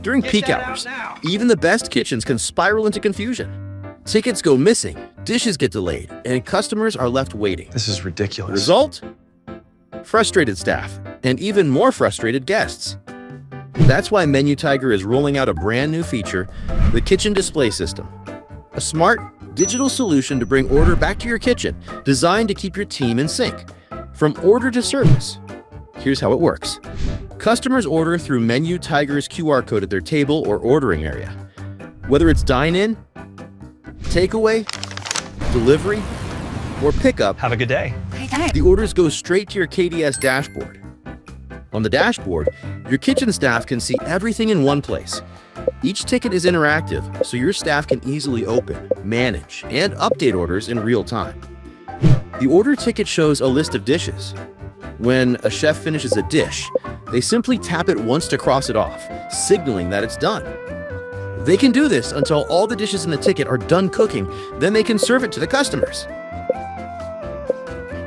During peak hours, even the best kitchens can spiral into confusion. Tickets go missing, dishes get delayed, and customers are left waiting. This is ridiculous. Result? Frustrated staff, and even more frustrated guests. That's why Menu Tiger is rolling out a brand new feature, the Kitchen Display System. A smart, digital solution to bring order back to your kitchen, designed to keep your team in sync. From order to service. Here's how it works. Customers order through Menu Tiger's QR code at their table or ordering area. Whether it's dine-in, takeaway, delivery, or pickup, Have a good day. the orders go straight to your KDS dashboard. On the dashboard, your kitchen staff can see everything in one place. Each ticket is interactive, so your staff can easily open, manage, and update orders in real time. The order ticket shows a list of dishes. When a chef finishes a dish, they simply tap it once to cross it off, signaling that it's done. They can do this until all the dishes in the ticket are done cooking, then they can serve it to the customers.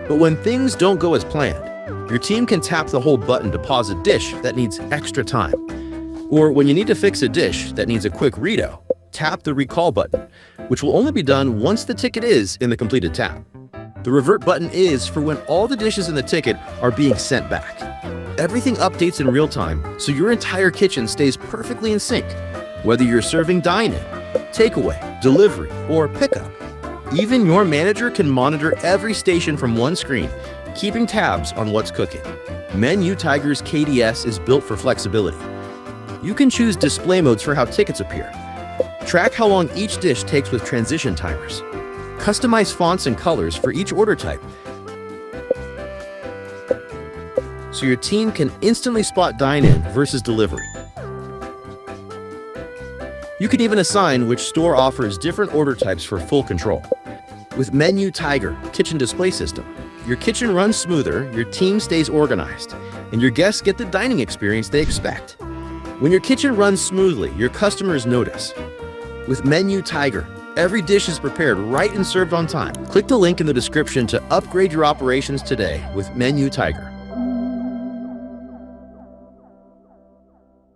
But when things don't go as planned, your team can tap the hold button to pause a dish that needs extra time. Or when you need to fix a dish that needs a quick redo, tap the recall button, which will only be done once the ticket is in the completed tap. The revert button is for when all the dishes in the ticket are being sent back. Everything updates in real time, so your entire kitchen stays perfectly in sync, whether you're serving dine-in, takeaway, delivery, or pickup. Even your manager can monitor every station from one screen, keeping tabs on what's cooking. Menu Tiger's KDS is built for flexibility. You can choose display modes for how tickets appear. Track how long each dish takes with transition timers. Customize fonts and colors for each order type, so your team can instantly spot dine-in versus delivery. You can even assign which store offers different order types for full control. With Menu Tiger Kitchen Display System, your kitchen runs smoother, your team stays organized, and your guests get the dining experience they expect. When your kitchen runs smoothly, your customers notice. With Menu Tiger, every dish is prepared right and served on time. Click the link in the description to upgrade your operations today with Menu Tiger.